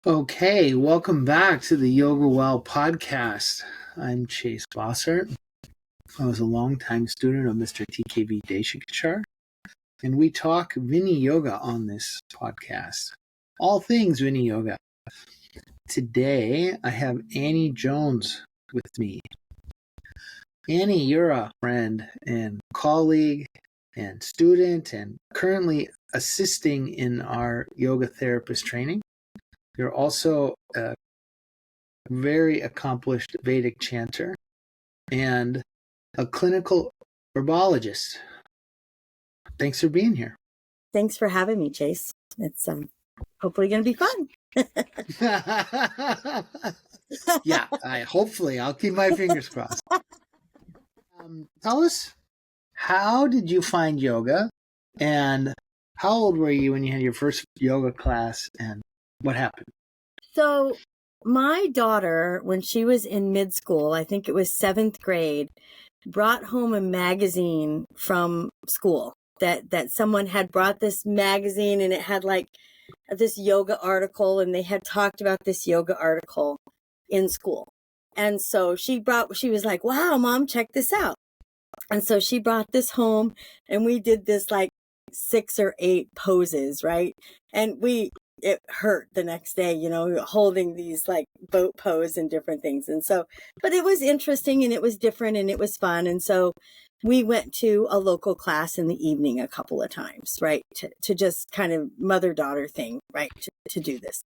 Okay, welcome back to the Yoga Well podcast. I'm Chase Bossert. I was a longtime student of Mr. Dsikachar, and we talk Viniyoga on this podcast. All things Viniyoga. Today, I have Annie Jones with me. Annie, you're a friend and colleague and student and currently assisting in our yoga therapist training. You're also a very accomplished Vedic chanter and a clinical herbalogist. Thanks for being here. Thanks for having me, Chase. It's hopefully going to be fun. Yeah, hopefully. I'll keep my fingers crossed. Tell us, how did you find yoga, and how old were you when you had your first yoga class, and what happened? So my daughter, when she was in mid-school, I think it was 7th grade, brought home a magazine from school that someone had brought this magazine, and it had like this yoga article, and they had talked about this yoga article in school. And so she was like, wow, Mom, check this out. And so she brought this home, and we did this like 6 or 8 poses, right? And it hurt the next day, holding these like boat pose and different things. And so, but it was interesting, and it was different, and it was fun. And so we went to a local class in the evening a couple of times, right? To just kind of mother-daughter thing, right? To do this.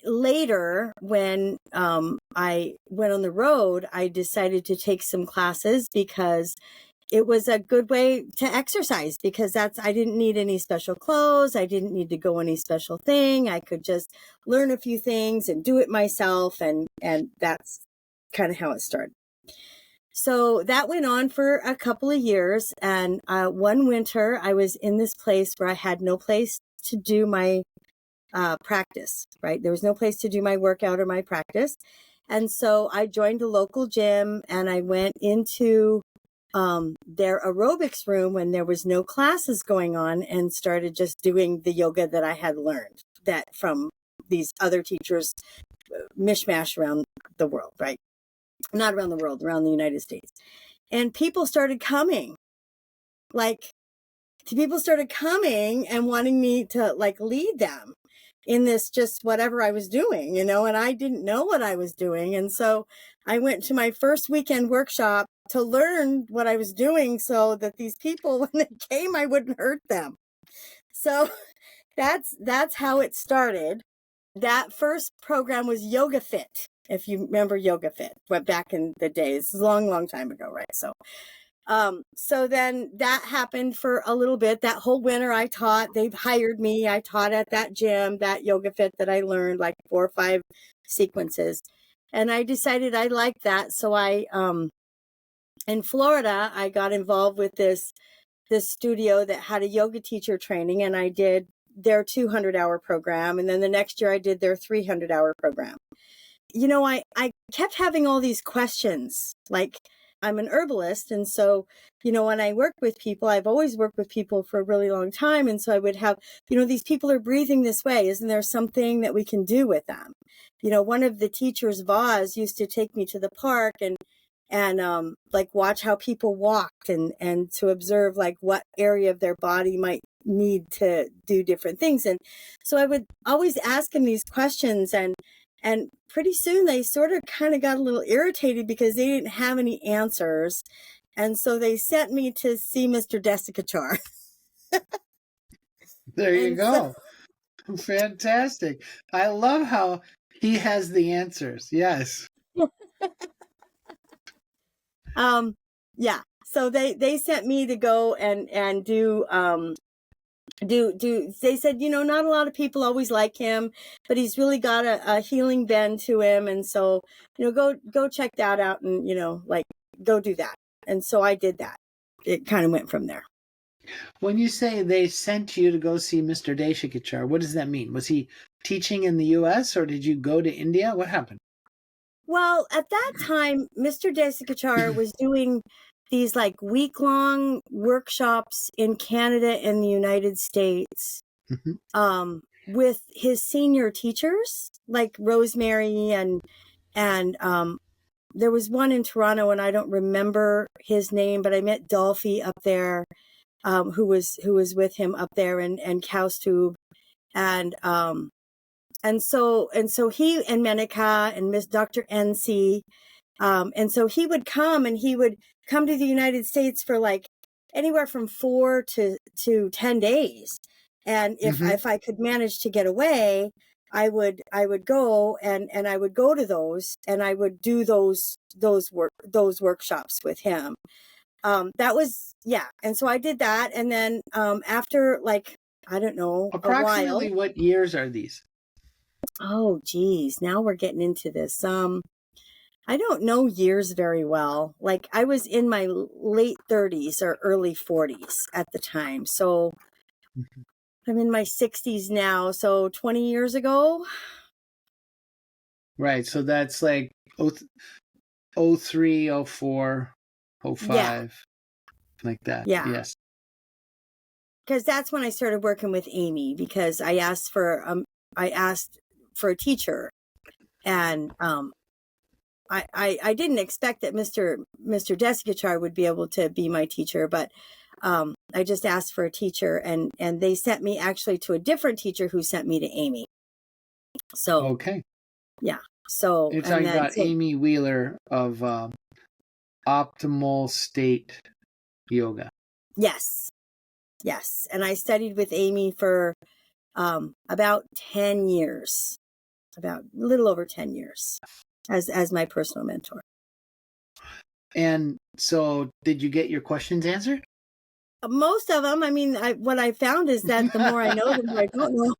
Later, when I went on the road, I decided to take some classes because it was a good way to exercise, because I didn't need any special clothes. I didn't need to go any special thing. I could just learn a few things and do it myself. And that's kind of how it started. So that went on for a couple of years. And one winter, I was in this place where I had no place to do my practice, right? There was no place to do my workout or my practice. And so I joined a local gym, and I went into their aerobics room when there was no classes going on, and started just doing the yoga that I had learned that from these other teachers, mishmash around the world, right? Not around the world, around the United States. And people started coming, and wanting me to like lead them in this, just whatever I was doing, and I didn't know what I was doing. And so I went to my first weekend workshop to learn what I was doing, so that these people, when they came, I wouldn't hurt them. So that's how it started. That first program was Yoga Fit. If you remember Yoga Fit, went back in the days, long time ago, right? So then that happened for a little bit. That whole winter I taught. They hired me. I taught at that gym, that Yoga Fit that I learned, like 4 or 5 sequences. And I decided I liked that. So in Florida, I got involved with this studio that had a yoga teacher training, and I did their 200-hour program. And then the next year I did their 300-hour program. I kept having all these questions, like, I'm an herbalist. And so, when I work with people, I've always worked with people for a really long time. And so I would have, these people are breathing this way. Isn't there something that we can do with them? One of the teachers, Vaz, used to take me to the park and like watch how people walked and to observe like what area of their body might need to do different things. And so I would always ask him these questions, and pretty soon they sort of kind of got a little irritated because they didn't have any answers. And so they sent me to see Mr. Dsikachar. There you go. Fantastic. I love how he has the answers. Yes. Yeah. So they sent me to go and do they said, not a lot of people always like him, but he's really got a healing bend to him. And so, go check that out, and, like, go do that. And so I did that. It kind of went from there. When you say they sent you to go see Mr. Dsikachar, what does that mean? Was he teaching in the U.S. or did you go to India? What happened? Well, at that time, Mr. Dsikachar was doing these like week-long workshops in Canada and the United States. Mm-hmm. with his senior teachers, like Rosemary and there was one in Toronto, and I don't remember his name, but I met Dolphy up there, who was with him up there, and Kaustub, and so he and Menika and Miss Dr. NC, and so he would come to the United States for like anywhere from 4 to 10 days, and if I could manage to get away, I would go, and I would go to those, and I would do those workshops with him. That was, yeah. And so I did that. And then, after, like, I don't know, Approximately a while. what years are these? Oh, geez. Now we're getting into this. I don't know years very well. Like, I was in my late 30s or early 40s at the time. So I'm in my 60s now. So 20 years ago. Right. So that's like 03, 04, 05, Yeah. like that. Yeah. Yes. Because that's when I started working with Amy, because I asked for a teacher, and I didn't expect that Mr. Dsikachar would be able to be my teacher, but I just asked for a teacher, and they sent me actually to a different teacher who sent me to Amy. So okay. Yeah. So You're talking about Amy Wheeler of Optimal State Yoga. Yes. Yes. And I studied with Amy for about 10 years, about a little over 10 years as my personal mentor. And so did you get your questions answered? Most of them. I mean, what I found is that the more I know, the more I don't know.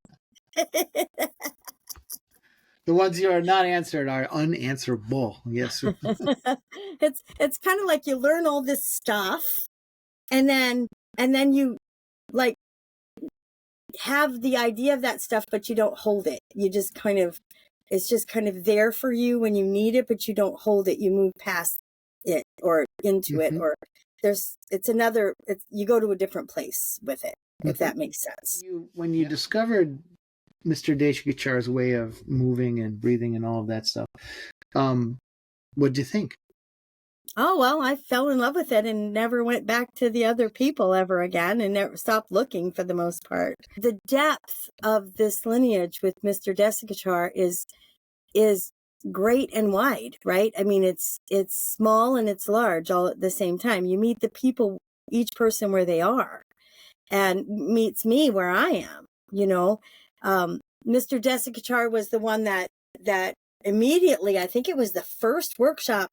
The ones you are not answered are unanswerable. Yes. It's kind of like you learn all this stuff, and then you, like, have the idea of that stuff, but you don't hold it. You just kind of, it's just kind of there for you when you need it, but you don't hold it. You move past it or into it, or you go to a different place with it, if that makes sense. When you discovered Mr. Dsikachar's way of moving and breathing and all of that stuff, what'd you think? Oh, well, I fell in love with it and never went back to the other people ever again, and never stopped looking for the most part. The depth of this lineage with Mr. Dsikachar is great and wide, right? I mean, it's small and it's large all at the same time. You meet the people, each person where they are, and meets me where I am, you know. Mr. Dsikachar was the one that immediately, I think it was the first workshop,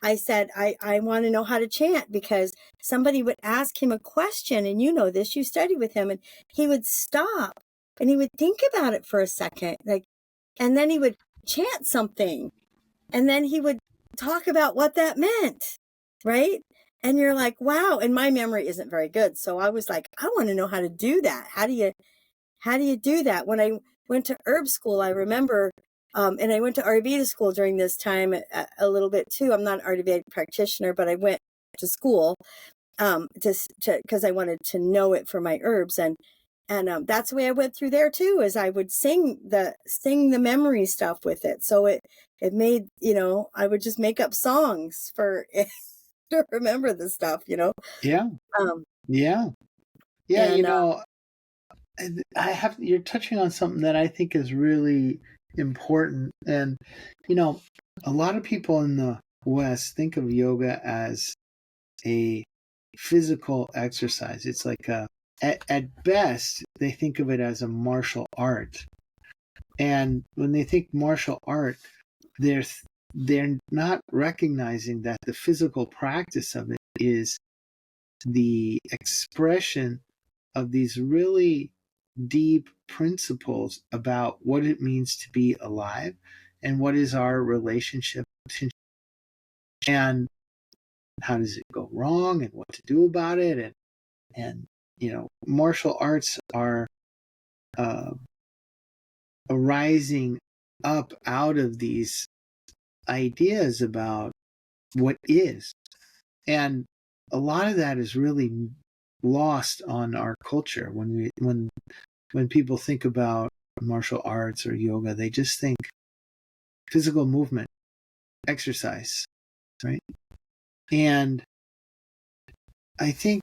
I said, I want to know how to chant, because somebody would ask him a question, and you know this, you study with him, and he would stop and he would think about it for a second, like, and then he would chant something, and then he would talk about what that meant, right? And you're like, wow. And my memory isn't very good, so I was like, I want to know how to do that. How do you do that? When I went to herb school, I remember, and I went to Ayurveda school during this time a little bit too. I'm not an Ayurvedic practitioner, but I went to school because I wanted to know it for my herbs, and that's the way I went through there too. Is I would sing the memory stuff with it, so it made, I would just make up songs for to remember the stuff, Yeah. Yeah. And, you're touching on something that I think is really important. And, a lot of people in the West think of yoga as a physical exercise. It's like at best, they think of it as a martial art. And when they think martial art, they're not recognizing that the physical practice of it is the expression of these really deep principles about what it means to be alive and what is our relationship to, and how does it go wrong and what to do about it. And martial arts are arising up out of these ideas about what is. And a lot of that is really lost on our culture when when people think about martial arts or yoga, they just think physical movement, exercise, right? And I think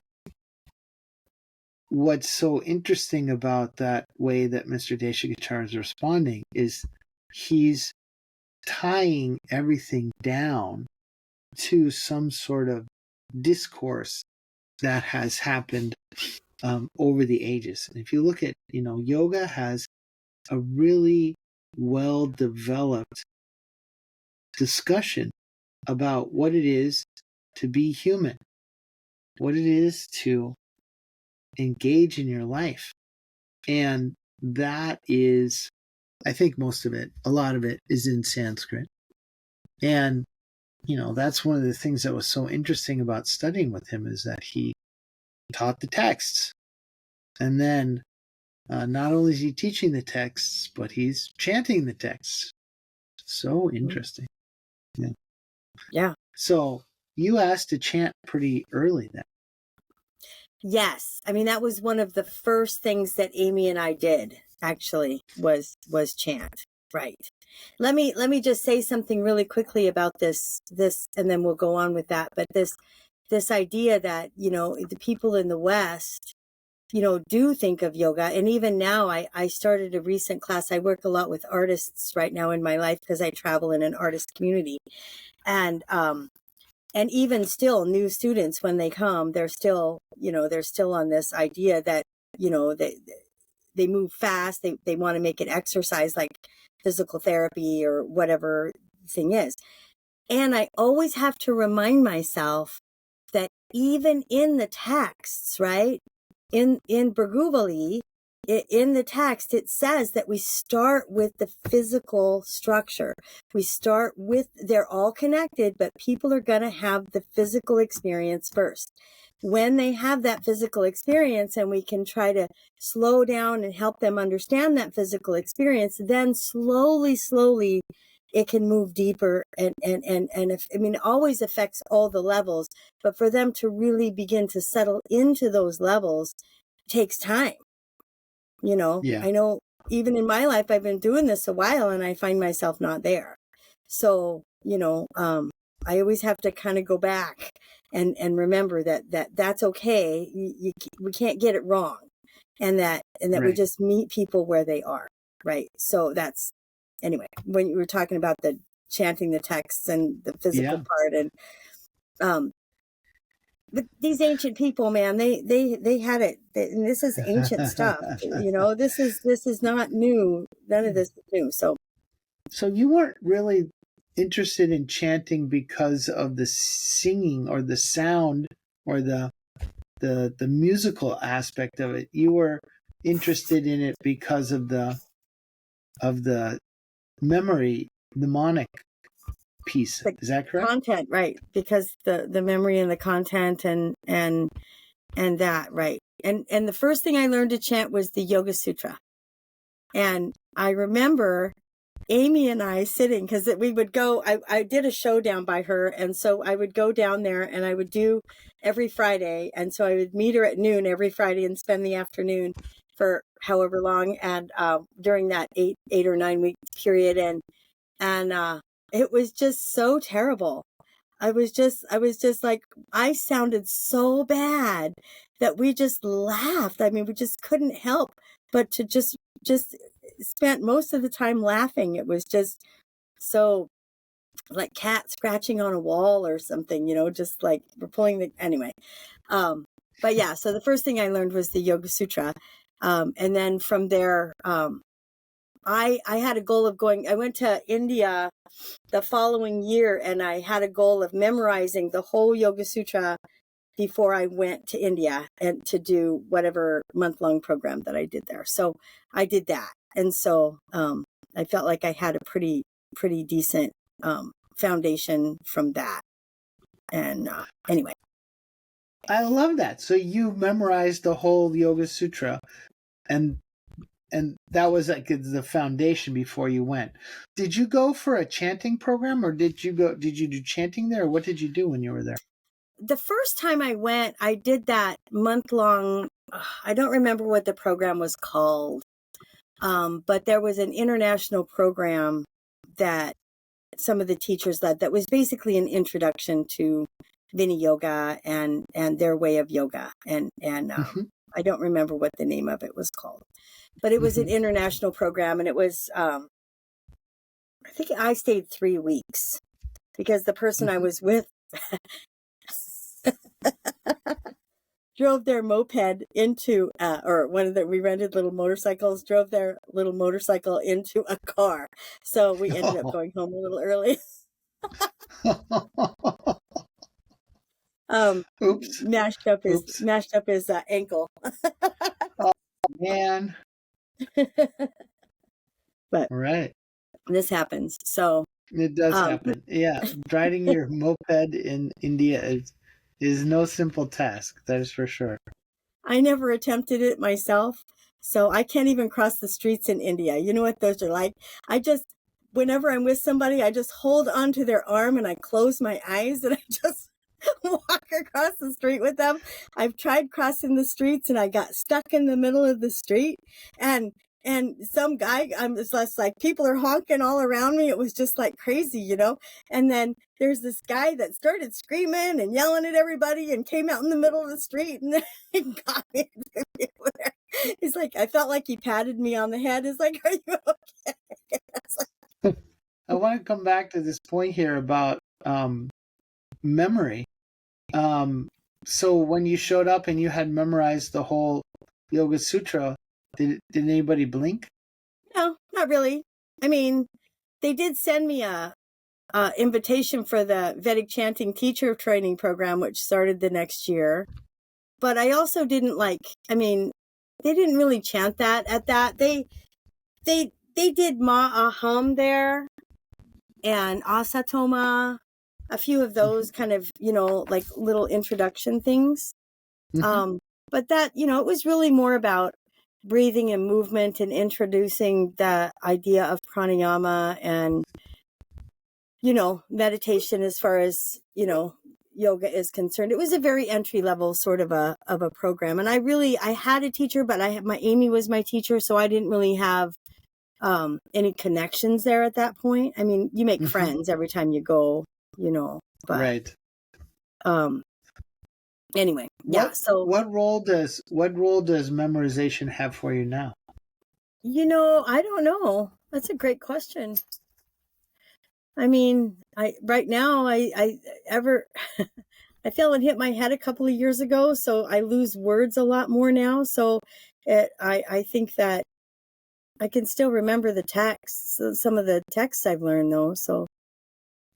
what's so interesting about that way that Mr. Dsikachar is responding is he's tying everything down to some sort of discourse that has happened over the ages. And if you look at, yoga has a really well-developed discussion about what it is to be human, what it is to engage in your life. And that is, I think most of it, a lot of it is in Sanskrit. And, that's one of the things that was so interesting about studying with him is that he taught the texts. And then not only is he teaching the texts, but he's chanting the texts. So interesting. Yeah. Yeah. So you asked to chant pretty early then. Yes. I mean, that was one of the first things that Amy and I did, actually, was chant. Right. Let me just say something really quickly about this, and then we'll go on with that. But this idea that, the people in the West, do think of yoga. And even now, I started a recent class. I work a lot with artists right now in my life because I travel in an artist community. And even still, new students, when they come, they're still on this idea that, they move fast. They want to make it exercise, like physical therapy or whatever thing is. And I always have to remind myself that even in the texts, right, in Bhagavali, in the text, it says that we start with the physical structure. We start with, they're all connected, but people are going to have the physical experience first. When they have that physical experience and we can try to slow down and help them understand that physical experience, then slowly, it can move deeper it always affects all the levels, but for them to really begin to settle into those levels takes time. Yeah. I know even in my life, I've been doing this a while and I find myself not there. So, I always have to kind of go back and remember that's okay. We can't get it wrong. And that Right. we just meet people where they are. Right. So that's, anyway, when you were talking about the chanting the texts and the physical part, and but these ancient people, man, they had it. And this is ancient stuff. This is not new. None of this is new. So you weren't really interested in chanting because of the singing or the sound or the musical aspect of it. You were interested in it because of the memory, mnemonic piece. Is that correct? Content, right? Because the memory and the content and that, right? And the first thing I learned to chant was the Yoga Sutra, and I remember Amy and I sitting, because we would go. I did a show down by her, and so I would go down there, and I would do every Friday, and so I would meet her at noon every Friday and spend the afternoon for however long, and during that 8 or 9 week period, and it was just so terrible. I was just like, I sounded so bad that we just laughed. I mean, we just couldn't help but to just spent most of the time laughing. It was just so like cat scratching on a wall or something, just like we're pulling anyway. But yeah, so the first thing I learned was the Yoga Sutra. And then from there, I had a goal of I went to India the following year, and I had a goal of memorizing the whole Yoga Sutra before I went to India and to do whatever month-long program that I did there. So I did that. And so I felt like I had a pretty decent foundation from that. And anyway. I love that. So you memorized the whole Yoga Sutra, and that was like the foundation before you went. Did you go for a chanting program, or did you do chanting there, or what did you do when you were there? The first time I went, I did that month-long I don't remember what the program was called, but there was an international program that some of the teachers led that was basically an introduction to Viniyoga and their way of yoga. And Mm-hmm. I don't remember what the name of it was called, but it was an Mm-hmm. international program, and it was, I think I stayed 3 weeks because the person I Mm-hmm. was with drove their moped into, or one of the, we rented little motorcycles, drove their little motorcycle into a car. So we ended up going home a little early. Oops. Oops. Mashed up his ankle. Oh, man. But Right. this happens. So, It does um, happen. Yeah. Riding your moped in India is no simple task. That is for sure. I never attempted it myself, so I can't even cross the streets in India. You know what those are like? I just, whenever I'm with somebody, I just hold onto their arm and I close my eyes and I just walk across the street with them. I've tried crossing the streets and I got stuck in the middle of the street, and some guy, I'm just like, people are honking all around me. It was just like crazy, you know? And then there's this guy that started screaming and yelling at everybody and came out in the middle of the street and then he got me. He's like, I felt like he patted me on the head. He's like, are you okay? I want to come back to this point here about memory. Um, so when you showed up and you had memorized the whole Yoga Sutra, did anybody blink? No, not really. I mean, they did send me a invitation for the Vedic Chanting teacher training program, which started the next year. But I also didn't I mean, they didn't really chant that at that. They did Ma Aham there and Asatoma, a few of those kind of, like little introduction things. Mm-hmm. But that, it was really more about breathing and movement and introducing the idea of pranayama and, meditation as far as, yoga is concerned. It was a very entry level sort of a program. And I had a teacher, but my Amy was my teacher. So I didn't really have any connections there at that point. I mean, you make Mm-hmm. friends every time you go, but Right. anyway, yeah. So what role does memorization have for you now? I don't know. That's a great question. I mean, right now I ever I fell and hit my head a couple of years ago, so I lose words a lot more now. So I think that I can still remember the texts, some of the texts I've learned though. So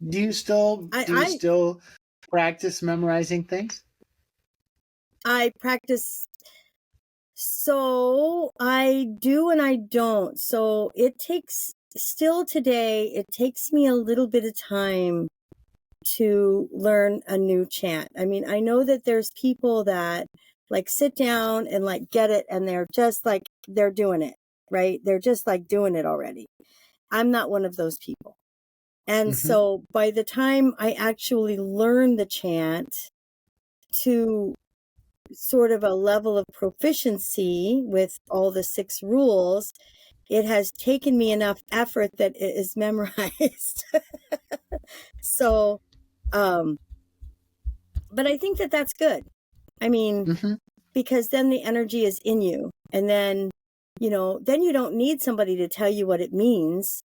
Do you still practice memorizing things? I practice. So I do and I don't. So still today, it takes me a little bit of time to learn a new chant. I mean, I know that there's people that like sit down and like get it and they're just like, they're doing it, right? They're just like doing it already. I'm not one of those people. And Mm-hmm. so by the time I actually learn the chant to sort of a level of proficiency with all the 6 rules, it has taken me enough effort that it is memorized. So, but I think that that's good. I mean, Mm-hmm. because then the energy is in you. And then, then you don't need somebody to tell you what it means,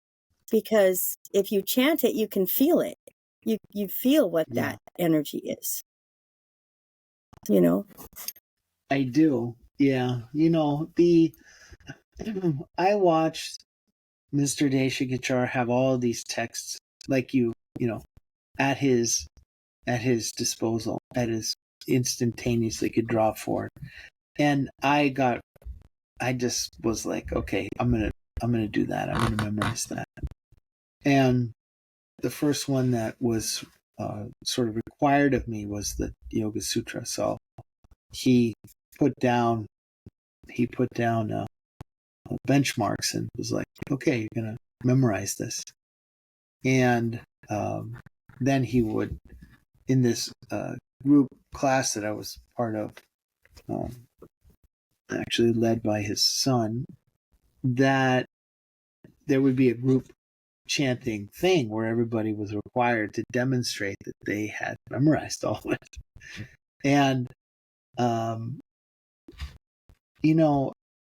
because if you chant it, you can feel it. You feel what Yeah, that energy is, I do. Yeah, the I watched Mr. Dsikachar have all these texts like at his disposal, at his instantaneously could draw for it. And I just was like, okay, I'm gonna do that. I'm gonna memorize that. And the first one that was sort of required of me was the Yoga Sutra. So he put down benchmarks and was like, okay, you're gonna memorize this. And then he would, in this group class that I was part of, um, actually led by his son, that there would be a group chanting thing where everybody was required to demonstrate that they had memorized all of it. And, you know,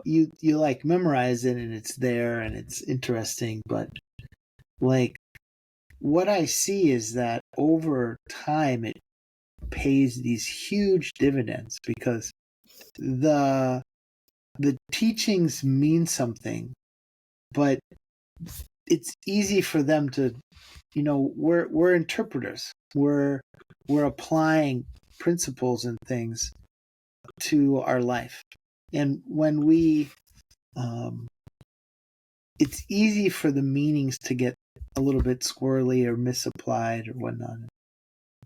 you like memorize it and it's there and it's interesting, but like what I see is that over time it pays these huge dividends because the teachings mean something, but it's easy for them to, we're interpreters. We're applying principles and things to our life. And when we it's easy for the meanings to get a little bit squirrely or misapplied or whatnot.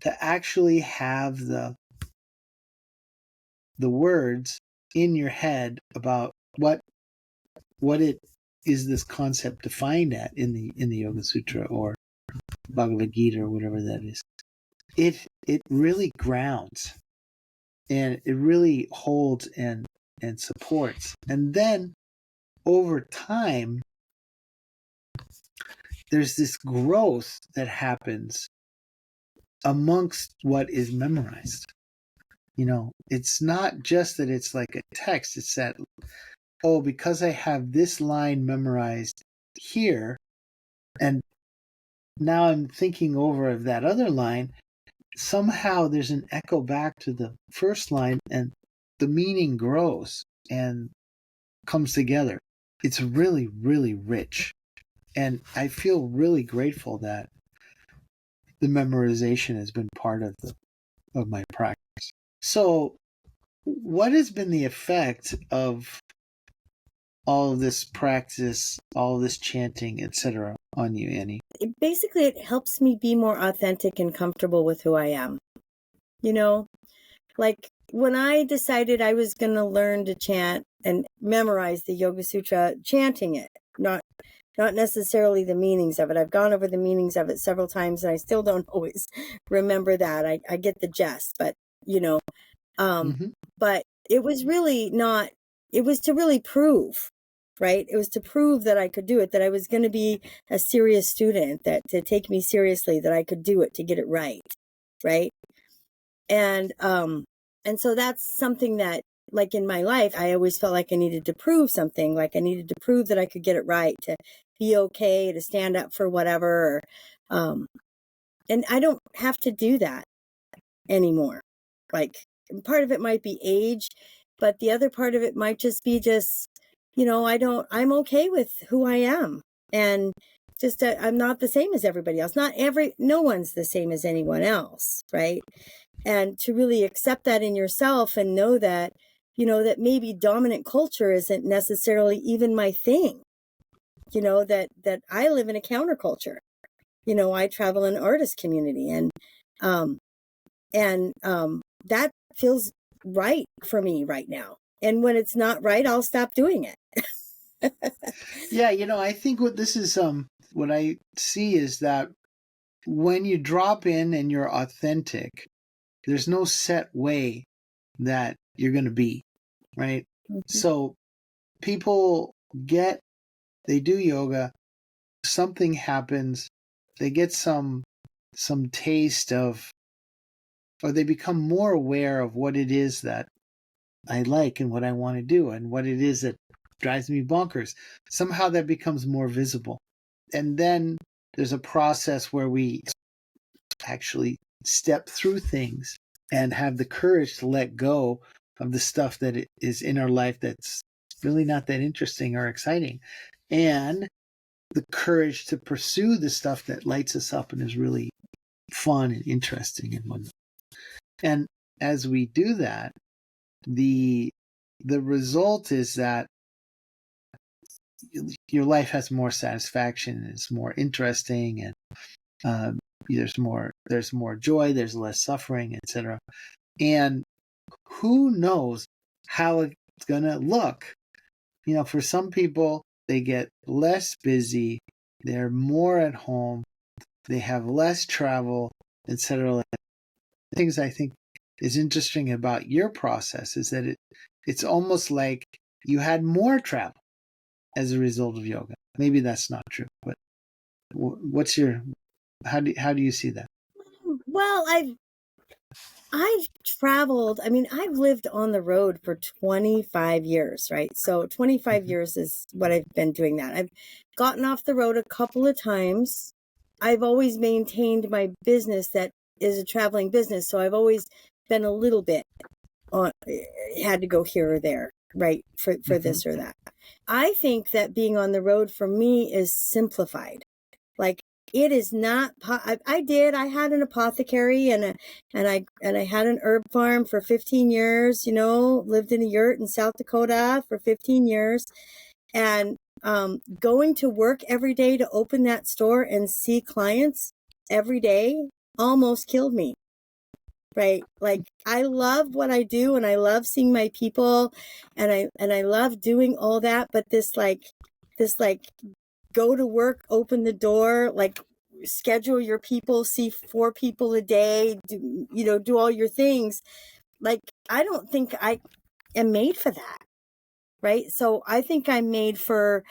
To actually have the words in your head about what it is this concept defined at in the Yoga Sutra or Bhagavad Gita or whatever that is. It really grounds and it really holds and supports. And then over time, there's this growth that happens amongst what is memorized. It's not just that it's like a text. It's that, because I have this line memorized here, and now I'm thinking over of that other line, somehow there's an echo back to the first line and the meaning grows and comes together. It's really, really rich. And I feel really grateful that the memorization has been part of my practice. So what has been the effect of all of this practice, all of this chanting, etc., on you, Annie? Basically, it helps me be more authentic and comfortable with who I am. Like when I decided I was going to learn to chant and memorize the Yoga Sutra, chanting it, not necessarily the meanings of it. I've gone over the meanings of it several times and I still don't always remember that. I get the gist, but but it was really not, it was to really prove, right? It was to prove that I could do it, that I was going to be a serious student, that to take me seriously, that I could do it, to get it right. Right. And so that's something that, like in my life, I always felt like I needed to prove something, like I needed to prove that I could get it right, to be okay, to stand up for whatever. And I don't have to do that anymore. Like part of it might be age, but the other part of it might just be I'm okay with who I am. And just I'm not the same as everybody else. No one's the same as anyone else, right? And to really accept that in yourself and know that, that maybe dominant culture isn't necessarily even my thing. That I live in a counterculture. I travel in an artist community and that feels right for me right now. And when it's not right, I'll stop doing it. Yeah, I think what this is, what I see is that when you drop in and you're authentic, there's no set way that you're going to be, right? Mm-hmm. So people they do yoga, something happens, they get some taste of, or they become more aware of what it is that I like and what I want to do and what it is that drives me bonkers. Somehow that becomes more visible. And then there's a process where we actually step through things and have the courage to let go of the stuff that is in our life that's really not that interesting or exciting, and the courage to pursue the stuff that lights us up and is really fun and interesting and whatnot. And as we do that, the result is that your life has more satisfaction and it's more interesting, and there's more joy, there's less suffering, etc. And who knows how it's gonna look? For some people, they get less busy, they're more at home, they have less travel, etc. Things I think is interesting about your process is that it's almost like you had more travel as a result of yoga. Maybe that's not true, but what's your how do you see that? Well, I've traveled. I mean, I've lived on the road for 25 years, right? So 25 Mm-hmm. years is what I've been doing that. I've gotten off the road a couple of times. I've always maintained my business that is a traveling business. So I've always been a little bit on, had to go here or there, right? For Mm-hmm. this or that. I think that being on the road for me is simplified. Like, it is not. I had an apothecary and I had an herb farm for 15 years. You know, lived in a yurt in South Dakota for 15 years, and going to work every day to open that store and see clients every day almost killed me. Right? Like, I love what I do and I love seeing my people, and I love doing all that. But this go to work, open the door, like, schedule your people, see 4 people a day, do all your things. Like, I don't think I am made for that. Right. So I think I'm made for,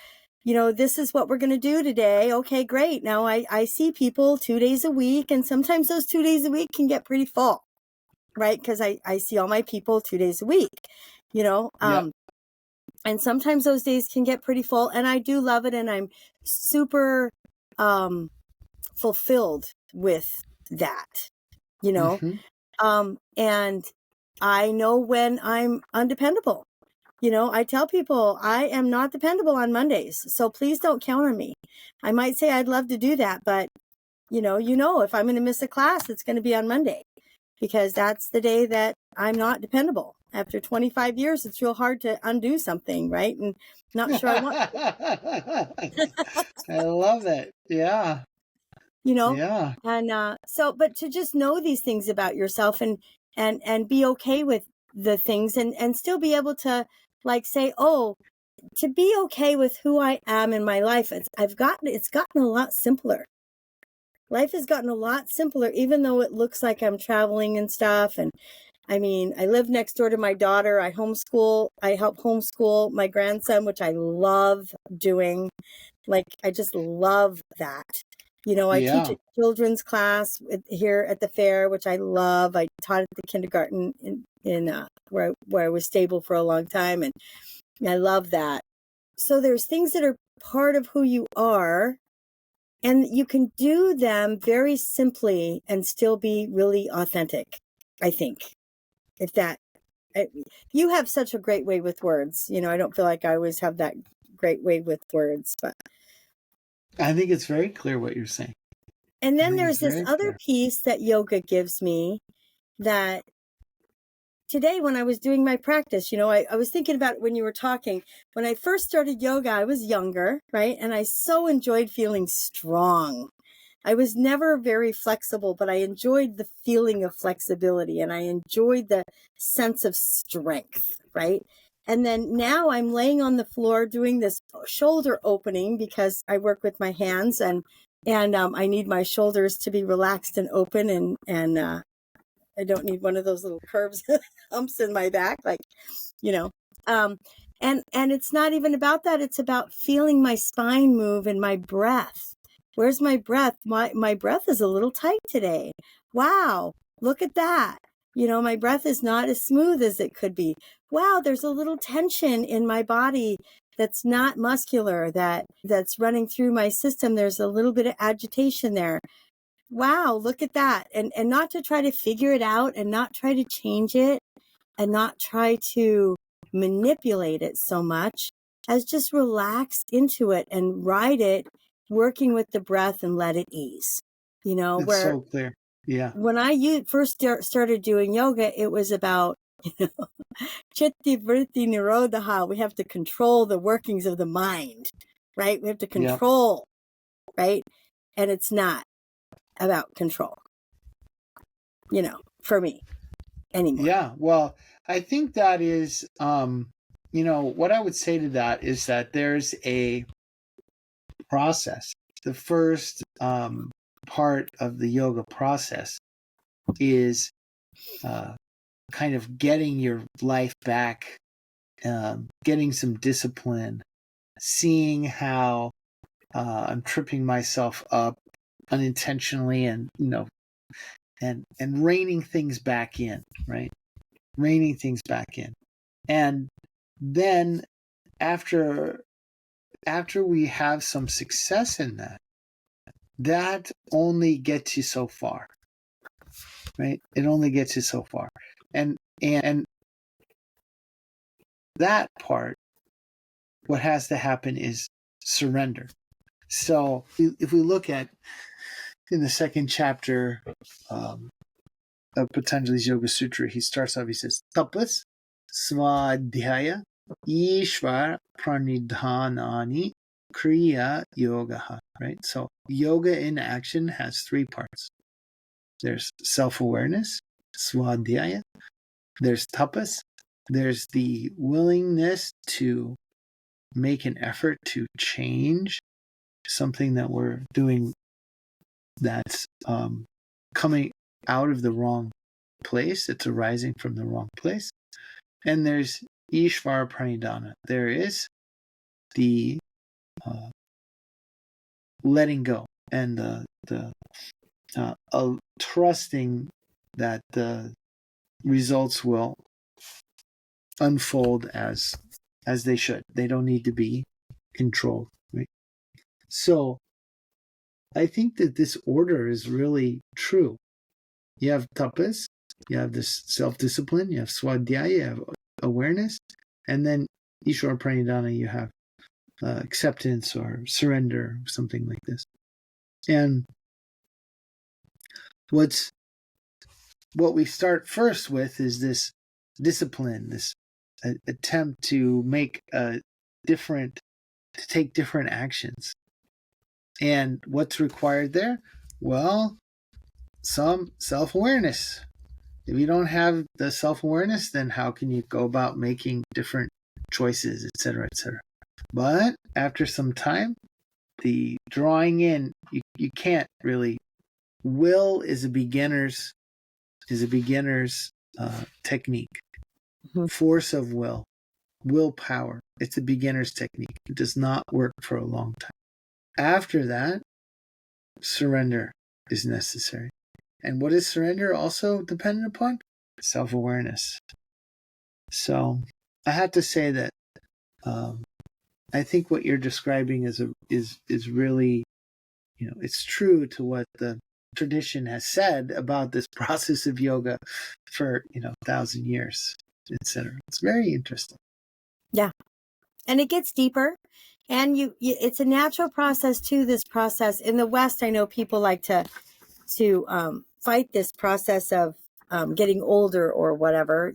this is what we're going to do today. Okay, great. Now I see people 2 days a week, and sometimes those 2 days a week can get pretty full. Right. Because I see all my people 2 days a week, Yep. and sometimes those days can get pretty full, and I do love it. And I'm super, fulfilled with that, you know? Mm-hmm. And I know when I'm undependable. I tell people I am not dependable on Mondays, so please don't count on me. I might say I'd love to do that, but if I'm going to miss a class, it's going to be on Monday, because that's the day that I'm not dependable. After 25 years, it's real hard to undo something, right? And not sure I want I love it. Yeah. you know Yeah. and but to just know these things about yourself, and be okay with the things, and still be able to, like, say, oh, to be okay with who I am in my life. It's gotten a lot simpler. Life has gotten a lot simpler, even though it looks like I'm traveling and stuff. And I mean, I live next door to my daughter. I help homeschool my grandson, which I love doing. Like, I just love that. I teach Yeah. a children's class here at the fair, which I love. I taught at the kindergarten in where I was stable for a long time, and I love that. So there's things that are part of who you are, and you can do them very simply and still be really authentic, I think. If that, you have such a great way with words. I don't feel like I always have that great way with words, but. I think it's very clear what you're saying. And I then think it's there's this very other clear. piece that yoga gives me, that today when I was doing my practice, I was thinking about when you were talking. When I first started yoga, I was younger, right? And I so enjoyed feeling strong. I was never very flexible, but I enjoyed the feeling of flexibility, and I enjoyed the sense of strength, right? And then now I'm laying on the floor doing this shoulder opening, because I work with my hands, and I need my shoulders to be relaxed and open, and I don't need one of those little curves, humps in my back, like, you know. Um, and it's not even about that. It's about feeling my spine move and my breath. Where's my breath? My breath is a little tight today. Wow, look at that. My breath is not as smooth as it could be. Wow, there's a little tension in my body that's not muscular, that's running through my system. There's a little bit of agitation there. Wow, look at that. And not to try to figure it out, and not try to change it, and not try to manipulate it so much, as just relax into it and ride it, working with the breath, and let it ease. It's Where so clear. Yeah. when I first started doing yoga, it was about, chitti vritti nirodha. We have to control the workings of the mind, right? We have to Yeah. control, right? And it's not about control, for me anymore. Yeah. Well, I think that is, what I would say to that is that there's a process. The first part of the yoga process is kind of getting your life back getting some discipline, seeing how I'm tripping myself up unintentionally, and and reining things back in, right? Reining things back in. And then after we have some success in that only gets you so far, right? It only gets you so far. And that part, what has to happen is surrender. So if we look at in the second chapter of Patanjali's Yoga Sutra, he starts off, he says, Tapas Swadhyaya Ishvar Pranidhanani Kriya Yoga, right? So yoga in action has three parts. There's self-awareness, Swadhyaya. There's tapas. There's the willingness to make an effort to change something that we're doing that's coming out of the wrong place. It's arising from the wrong place. And there's Ishvara Pranidhana. There is the letting go and the trusting that the results will unfold as they should. They don't need to be controlled, right? So I think that this order is really true. You have tapas, you have this self-discipline, you have swadhyaya, you have awareness, and then Ishvara Pranidhana, you have acceptance or surrender, something like this. And what we start first with is this discipline, this attempt to take different actions. And what's required there? Well, some self-awareness. If you don't have the self-awareness, then how can you go about making different choices, etc., etc.? But after some time, the drawing in, you can't really. Will is a beginner's technique. Mm-hmm. Force of willpower. It's a beginner's technique. It does not work for a long time. After that, surrender is necessary. And what is surrender also dependent upon? Self-awareness. So I have to say that I think what you're describing is really, it's true to what the tradition has said about this process of yoga for 1,000 years, etc. It's very interesting. Yeah, and it gets deeper, and it's a natural process too. This process in the West, I know people like to fight this process of getting older or whatever,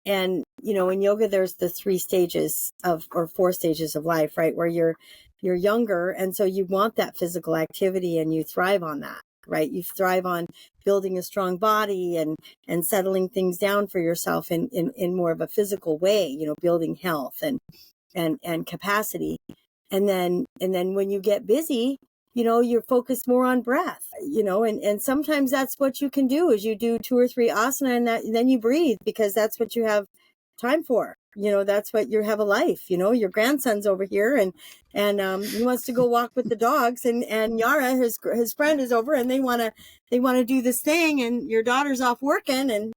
and in yoga there's the 4 stages of life, right, where you're younger, and so you want that physical activity and you thrive on that, right? You thrive on building a strong body and settling things down for yourself in more of a physical way, building health and capacity. And then when you get busy, you're focused more on breath, and sometimes that's what you can do is you do 2 or 3 asana and then you breathe, because that's what you have time for. That's what you have a life. Your grandson's over here and he wants to go walk with the dogs, and Yara, his friend, is over, and they want to do this thing, and your daughter's off working, and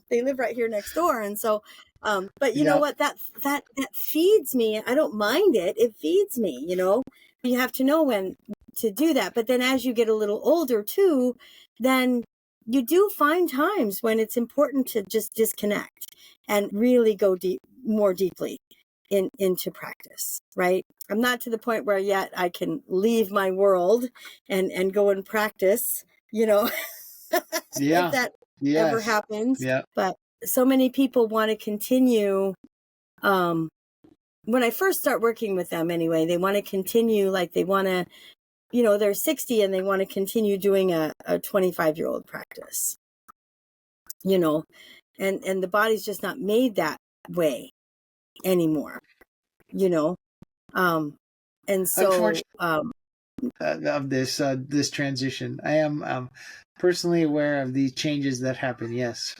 they live right here next door. And so but you know what, that feeds me. I don't mind it. It feeds me. You have to know when to do that. But then as you get a little older too, then you do find times when it's important to just disconnect and really go more deeply into practice, right? I'm not to the point where yet I can leave my world and go and practice, if that ever happens. Yeah. But so many people want to continue. When I first start working with them anyway, they want to continue, like they want to, they're 60 and they want to continue doing a 25-year-old practice, and the body's just not made that way anymore, and so of this transition, I am personally aware of the changes that happen. Yes.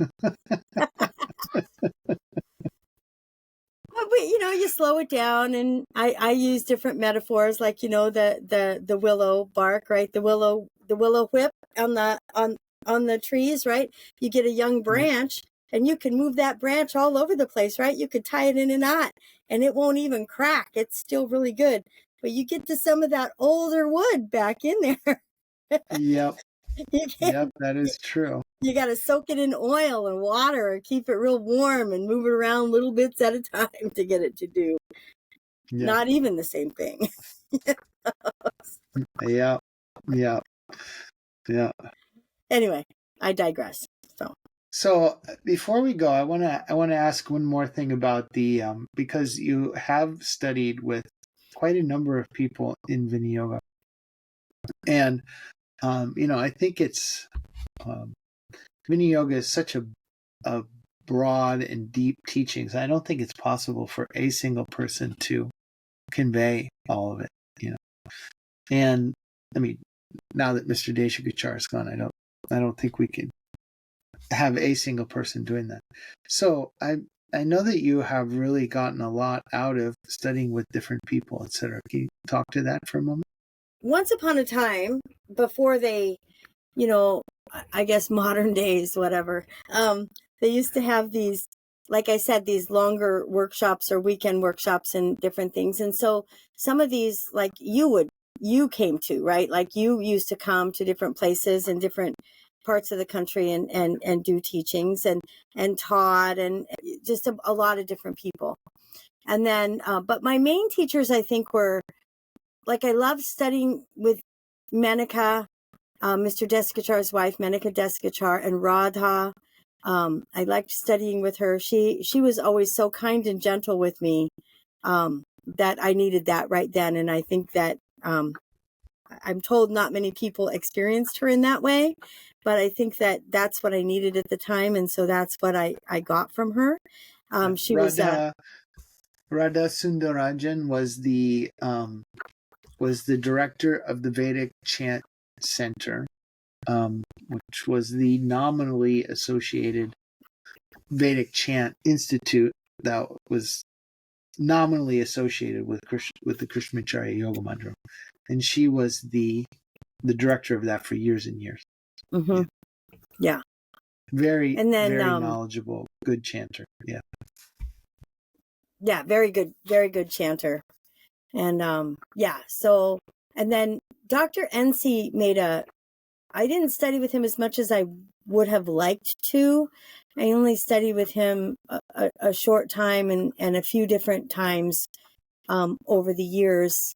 you slow it down, and I use different metaphors, like, the willow bark, right? The willow whip on the trees, right? You get a young branch, and you can move that branch all over the place, right? You could tie it in a knot and it won't even crack. It's still really good. But you get to some of that older wood back in there. Yep. You Yep, that is true. You got to soak it in oil and water and keep it real warm and move it around little bits at a time to get it to do not even the same thing. Yeah. Yeah. Yeah. Anyway, I digress. So before we go, I want to ask one more thing about the because you have studied with quite a number of people in Viniyoga, and I think it's Viniyoga is such a broad and deep teachings. I don't think it's possible for a single person to convey all of it. And I mean, now that Mr. Dsikachar is gone, I don't think we can have a single person doing that. So I know that you have really gotten a lot out of studying with different people, etc. Can you talk to that for a moment? Once upon a time, before they, I guess modern days, whatever, they used to have these, like I said, these longer workshops or weekend workshops and different things. And so some of these, like you came to, right? Like you used to come to different places and different parts of the country and do teachings and taught, and just a lot of different people. And then, but my main teachers, I think, were, like, I loved studying with Menika, Mr. Dsikachar's wife, Menika Dsikachar, and Radha. I liked studying with her. She was always so kind and gentle with me, that I needed that right then. And I think that, I'm told not many people experienced her in that way, but I think that that's what I needed at the time. And so that's what I got from her. She Radha Sundarajan was the director of the Vedic Chant Center, which was the nominally associated Vedic Chant Institute that was nominally associated with the Krishnamacharya Yoga Mandiram, and she was the director of that for years and years. Mm-hmm. Yeah. Very knowledgeable, good chanter. Yeah. Yeah, very good chanter. And so, and then Dr. NC I didn't study with him as much as I would have liked to. I only studied with him a short time and a few different times over the years.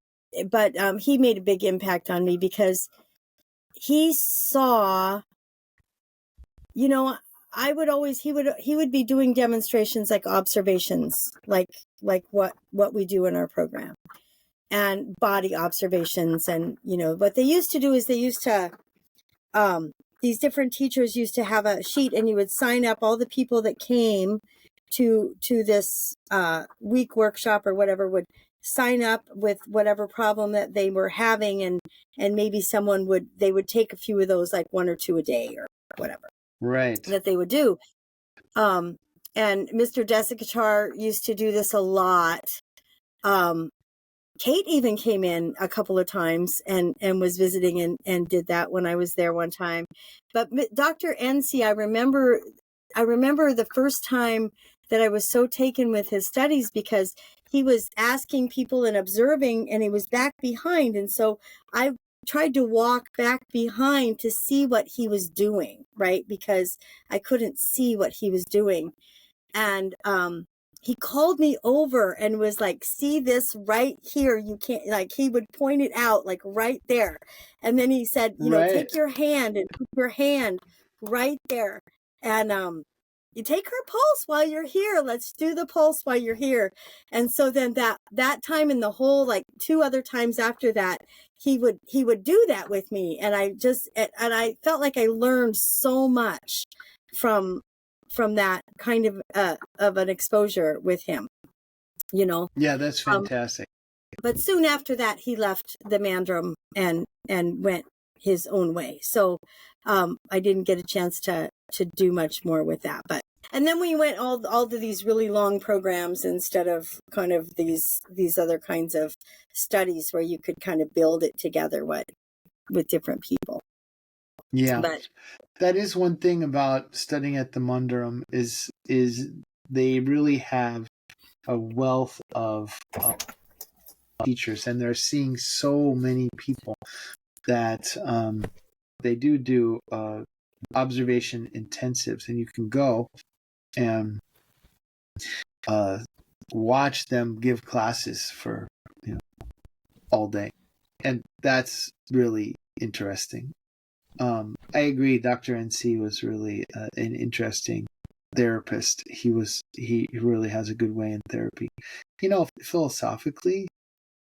But he made a big impact on me because he saw, I would always, he would be doing demonstrations, like observations, like what we do in our program, and body observations. And, what they used to do is these different teachers used to have a sheet, and you would sign up all the people that came to this week workshop or whatever, would sign up with whatever problem that they were having, and maybe they would take a few of those, like 1 or 2 a day or whatever, right, that they would do. And Mr. Dsikachar used to do this a lot. Kate even came in a couple of times and was visiting and did that when I was there one time. But Dr. NC, I remember the first time that I was so taken with his studies, because he was asking people and observing, and he was back behind. And so I tried to walk back behind to see what he was doing, right? Because I couldn't see what he was doing. And he called me over and was like, see this right here? You can't, like, he would point it out, like right there. And then he said, take your hand and put your hand right there. And you take her pulse while you're here. Let's do the pulse while you're here. And so then that time, and the whole, like 2 other times after that, he would do that with me. And I felt like I learned so much from that kind of an exposure with him, Yeah, that's fantastic. But soon after that, he left the Mandram and went his own way. So I didn't get a chance to do much more with that. But And then we went all to these really long programs instead of kind of these other kinds of studies where you could kind of build it together with different people. Yeah. But that is one thing about studying at the Mandaram is they really have a wealth of teachers, and they're seeing so many people that they do observation intensives, and you can go and watch them give classes for all day, and that's really interesting. I agree. Dr. NC was really an interesting therapist. He really has a good way in therapy. Philosophically,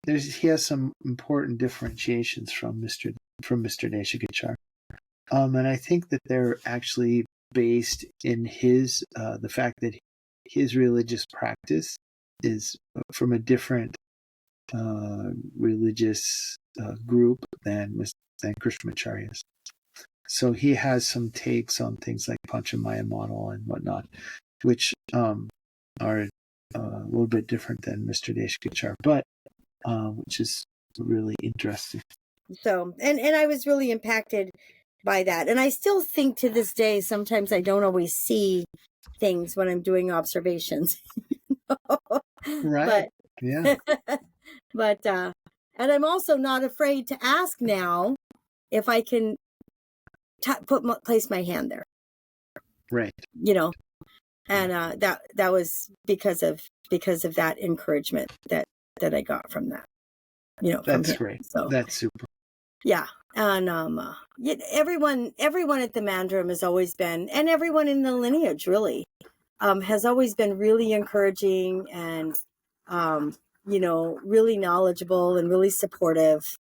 he has some important differentiations from Mr. Dsikachar. And I think that they're actually based in the fact that his religious practice is from a different religious group than Krishnamacharya's. So he has some takes on things like Panchamaya model and whatnot, which are a little bit different than Mr. Dsikachar, but which is really interesting. So, and I was really impacted by that. And I still think to this day, sometimes I don't always see things when I'm doing observations. Right. Yeah. But, and I'm also not afraid to ask now if I can place my hand there. Right. And that was because of that encouragement that I got from that. That's great. So that's super. Yeah. And everyone at the Mandaram has always been, and everyone in the lineage really, has always been really encouraging and really knowledgeable and really supportive.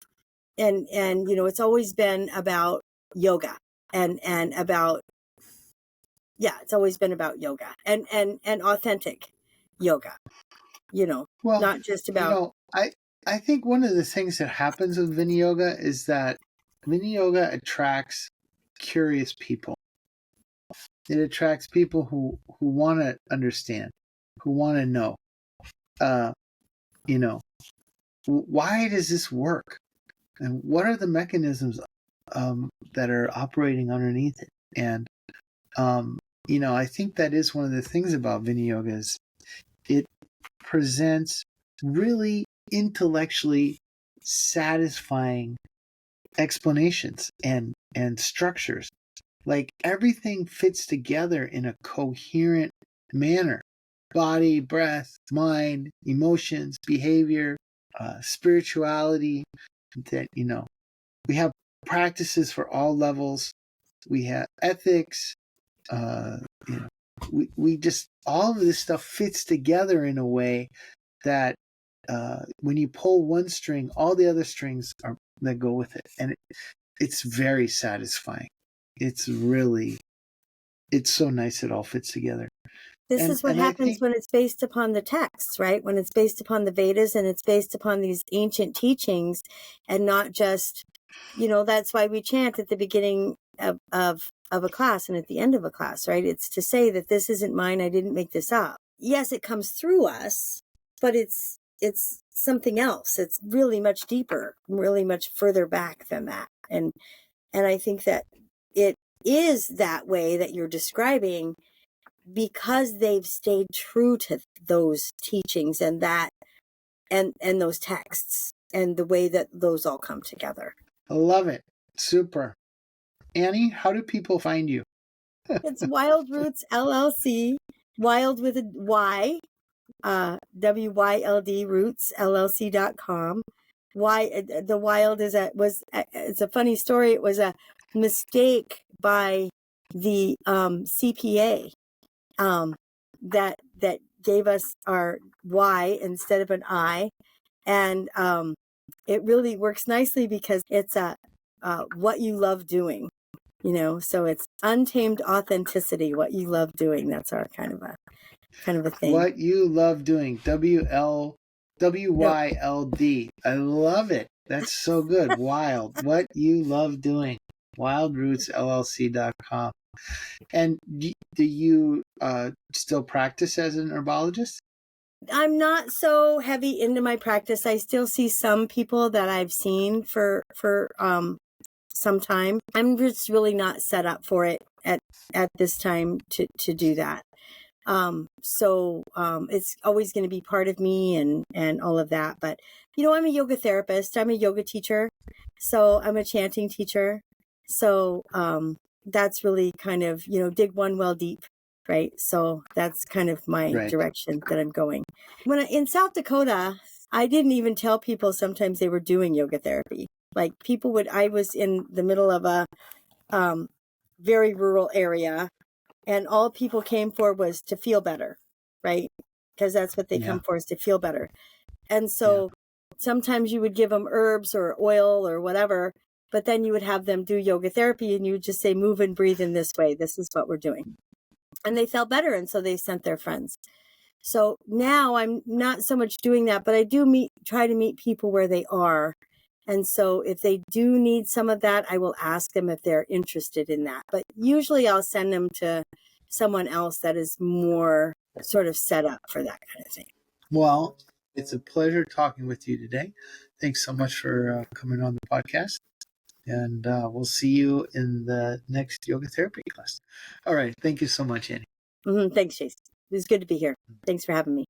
And it's always been about yoga and about, it's always been about yoga and authentic yoga, well, not just about, I think one of the things that happens with Viniyoga is that Viniyoga attracts curious people. It attracts people who want to understand, who want to know, why does this work? And what are the mechanisms that are operating underneath it? And, I think that is one of the things about Viniyoga is it presents really intellectually satisfying explanations and structures. Like everything fits together in a coherent manner. Body, breath, mind, emotions, behavior, spirituality. That we have practices for all levels. We have ethics. We just, all of this stuff fits together in a way that when you pull one string, all the other strings that go with it, and it's very satisfying. It's so nice. It all fits together. This is what happens when it's based upon the texts, right? When it's based upon the Vedas and it's based upon these ancient teachings, and not just, that's why we chant at the beginning of a class and at the end of a class, right? It's to say that this isn't mine. I didn't make this up. Yes, it comes through us, but it's something else. It's really much deeper, really much further back than that. And I think that it is that way that you're describing, because they've stayed true to those teachings and that and those texts and the way that those all come together. I love it. Super. Annie, how do people find you? It's Wild Roots LLC, Wild with a Y, WYLD Roots LLC.com. Why the Wild it's a funny story. It was a mistake by the CPA that gave us our Y instead of an I, and it really works nicely because it's what you love doing, so it's Untamed Authenticity, what you love doing. That's our kind of a thing. What you love doing, WYLD. I love it. That's so good. Wild. What you love doing. WildRootsLLC.com. And do you still practice as an herbologist? I'm not so heavy into my practice. I still see some people that I've seen for some time. I'm just really not set up for it at this time to do that. So it's always going to be part of me and all of that. But, I'm a yoga therapist. I'm a yoga teacher. So I'm a chanting teacher. So that's really kind of, dig one well deep. Right. So that's kind of my direction that I'm going. In South Dakota, I didn't even tell people sometimes they were doing yoga therapy. Like I was in the middle of a very rural area, and all people came for was to feel better, right? Because that's what they come for, is to feel better. And so sometimes you would give them herbs or oil or whatever, but then you would have them do yoga therapy and you would just say, move and breathe in this way. This is what we're doing. And they felt better. And so they sent their friends. So now I'm not so much doing that, but I do try to meet people where they are. And so if they do need some of that, I will ask them if they're interested in that. But usually I'll send them to someone else that is more sort of set up for that kind of thing. Well, it's a pleasure talking with you today. Thanks so much for coming on the podcast. And we'll see you in the next yoga therapy class. All right. Thank you so much, Annie. Thanks, Chase. It was good to be here. Thanks for having me.